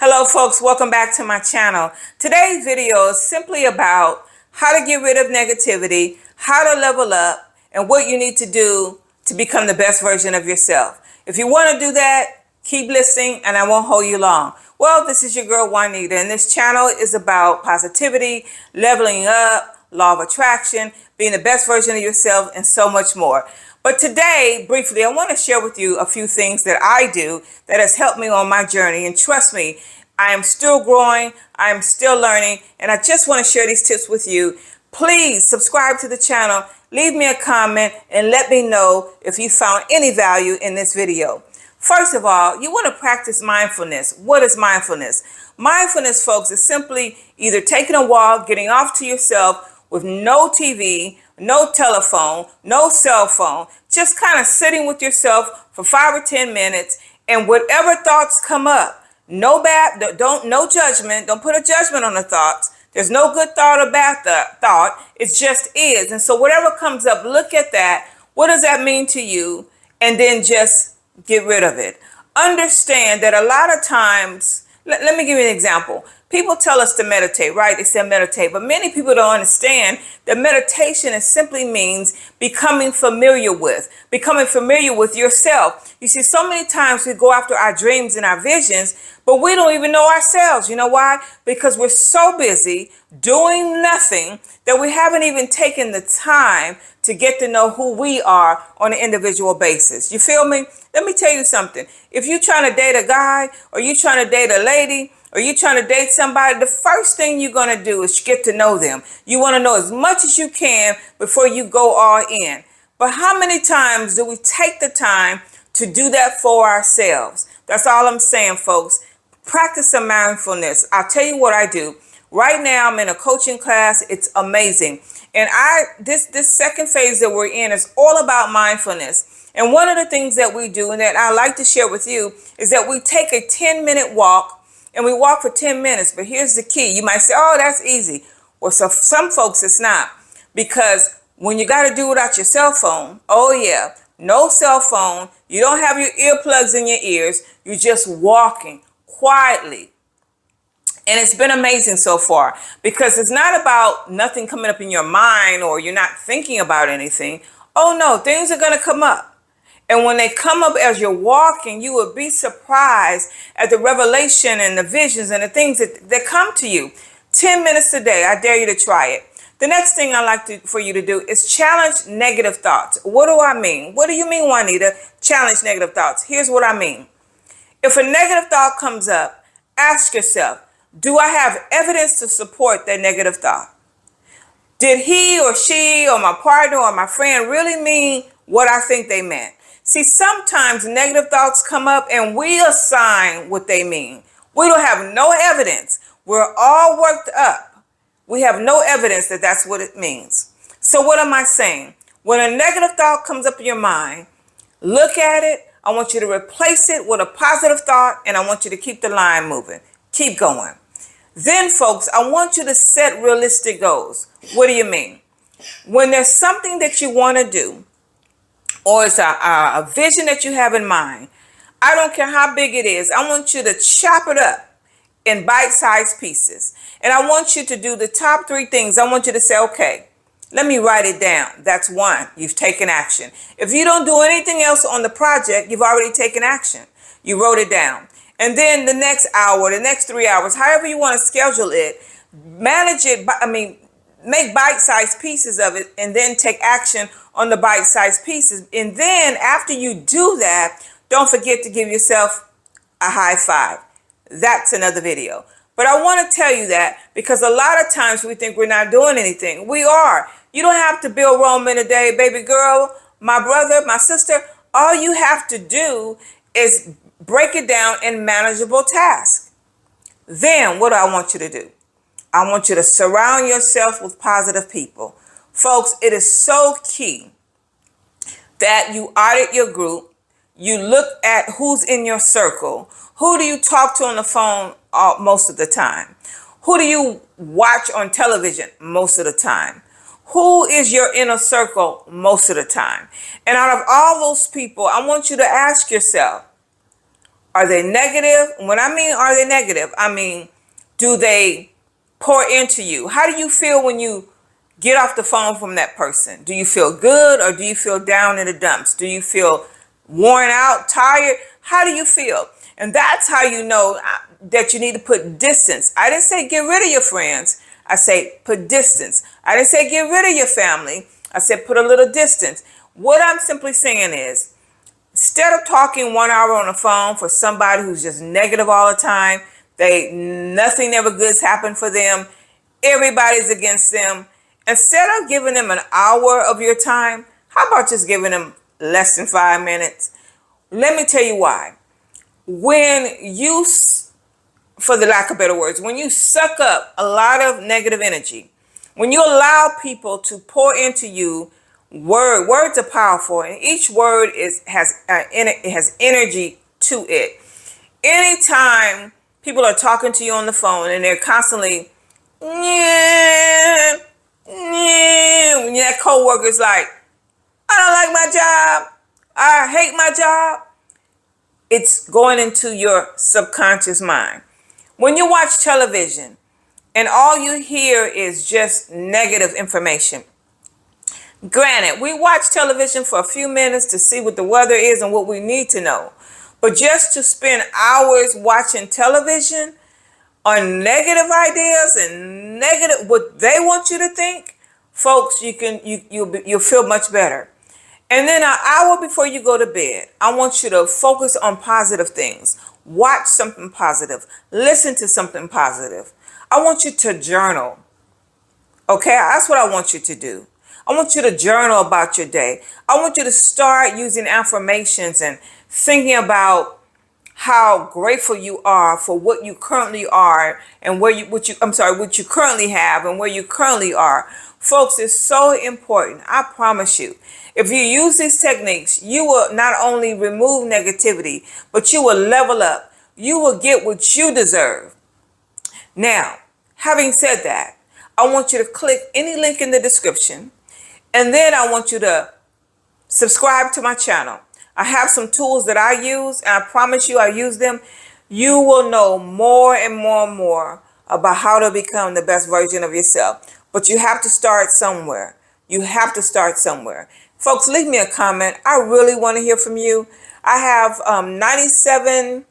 Hello folks, welcome back to my channel. Today's video is simply about how to get rid of negativity, how to level up, and what you need to do to become the best version of yourself. If you want to do that, keep listening and I won't hold you long. Well, this is your girl Juanita, and this channel is about positivity, leveling up, law of attraction, being the best version of yourself, and so much more. But today, briefly, I want to share with you a few things that I do that has helped me on my journey. And trust me, I am still growing, I am still learning, and I just want to share these tips with you. Please subscribe to the channel, leave me a comment, and let me know if you found any value in this video. First of all, you want to practice mindfulness. What is mindfulness? Mindfulness, folks, is simply either taking a walk, getting off to yourself with no TV, no telephone, no cell phone, just kind of sitting with yourself for 5 or 10 minutes, and whatever thoughts come up, no judgment, don't put a judgment on the thoughts. There's no good thought or bad thought, it just is. And so whatever comes up, look at that. What does that mean to you? And then just get rid of it. Understand that a lot of times, let me give you an example. People tell us to meditate, right? They say meditate, but many people don't understand that meditation simply means becoming familiar with yourself. You see, so many times we go after our dreams and our visions, but we don't even know ourselves. You know why? Because we're so busy doing nothing that we haven't even taken the time to get to know who we are on an individual basis. You feel me? Let me tell you something. If you're trying to date a guy, or you're trying to date a lady, or you're trying to date somebody, the first thing you're going to do is get to know them. You want to know as much as you can before you go all in. But how many times do we take the time to do that for ourselves? That's all I'm saying, folks. Practice some mindfulness. I'll tell you what I do. Right now, I'm in a coaching class. It's amazing. And this second phase that we're in is all about mindfulness. And one of the things that we do and that I like to share with you is that we take a 10-minute walk, and we walk for 10 minutes. But here's the key. You might say, oh, that's easy. Well, so some folks it's not, because when you got to do it without your cell phone, oh yeah, no cell phone. You don't have your earplugs in your ears. You're just walking quietly. And it's been amazing so far, because it's not about nothing coming up in your mind or you're not thinking about anything. Oh no, things are going to come up. And when they come up as you're walking, you will be surprised at the revelation and the visions and the things that come to you. 10 minutes a day. I dare you to try it. The next thing I like for you to do is challenge negative thoughts. What do I mean? What do you mean, Juanita? Challenge negative thoughts. Here's what I mean. If a negative thought comes up, ask yourself, do I have evidence to support that negative thought? Did he or she or my partner or my friend really mean what I think they meant? See, sometimes negative thoughts come up and we assign what they mean. We don't have no evidence. We're all worked up. We have no evidence that that's what it means. So what am I saying? When a negative thought comes up in your mind, look at it. I want you to replace it with a positive thought, and I want you to keep the line moving. Keep going. Then, folks, I want you to set realistic goals. What do you mean? When there's something that you want to do, or it's a vision that you have in mind, I don't care how big it is. I want you to chop it up in bite-sized pieces. And I want you to do the top 3 things. I want you to say, okay, let me write it down. That's one. You've taken action. If you don't do anything else on the project, you've already taken action. You wrote it down. And then the next hour, the next 3 hours, however you want to schedule it, manage it. Make bite-sized pieces of it, and then take action on the bite-sized pieces. And then after you do that, don't forget to give yourself a high five. That's another video. But I want to tell you that because a lot of times we think we're not doing anything. We are. You don't have to build Rome in a day, baby girl, my brother, my sister. All you have to do is break it down in manageable tasks. Then what do I want you to do? I want you to surround yourself with positive people. Folks, it is so key that you audit your group. You look at who's in your circle. Who do you talk to on the phone most of the time? Who do you watch on television most of the time? Who is your inner circle most of the time? And out of all those people, I want you to ask yourself, Are they negative? When I mean are they negative, I mean, do they pour into you? How do you feel when you get off the phone from that person? Do you feel good or do you feel down in the dumps? Do you feel worn out, tired? How do you feel? And that's how you know that you need to put distance. I didn't say get rid of your friends. I say put distance. I didn't say get rid of your family. I said put a little distance. What I'm simply saying is, instead of talking 1 hour on the phone for somebody who's just negative all the time, nothing ever good's happened for them, everybody's against them. Instead of giving them an hour of your time, how about just giving them less than 5 minutes? Let me tell you why. When you, for the lack of better words, when you suck up a lot of negative energy, when you allow people to pour into you, words are powerful, and each word has energy to it. Anytime people are talking to you on the phone and they're constantly, yeah, yeah, when that coworker's like, I don't like my job, I hate my job, it's going into your subconscious mind. When you watch television and all you hear is just negative information, granted, we watch television for a few minutes to see what the weather is and what we need to know. But just to spend hours watching television on negative ideas and negative what they want you to think, folks, you'll feel much better. And then an hour before you go to bed, I want you to focus on positive things. Watch something positive. Listen to something positive. I want you to journal. Okay, that's what I want you to do. I want you to journal about your day. I want you to start using affirmations and thinking about how grateful you are for what you currently are and what you currently have and where you currently are. Folks, it's so important. I promise you. If you use these techniques, you will not only remove negativity, but you will level up. You will get what you deserve. Now, having said that, I want you to click any link in the description, and then I want you to subscribe to my channel. I have some tools that I use, and I promise you I use them. You will know more and more and more about how to become the best version of yourself. But you have to start somewhere. You have to start somewhere. Folks, leave me a comment. I really want to hear from you. I have 97,000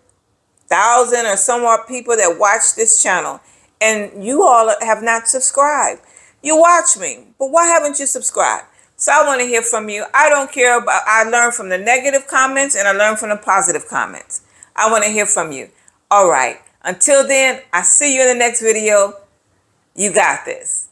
or somewhat people that watch this channel, and you all have not subscribed. You watch me, but why haven't you subscribed? So I want to hear from you. I don't care about, I learn from the negative comments and I learn from the positive comments. I want to hear from you. All right. Until then, I see you in the next video. You got this.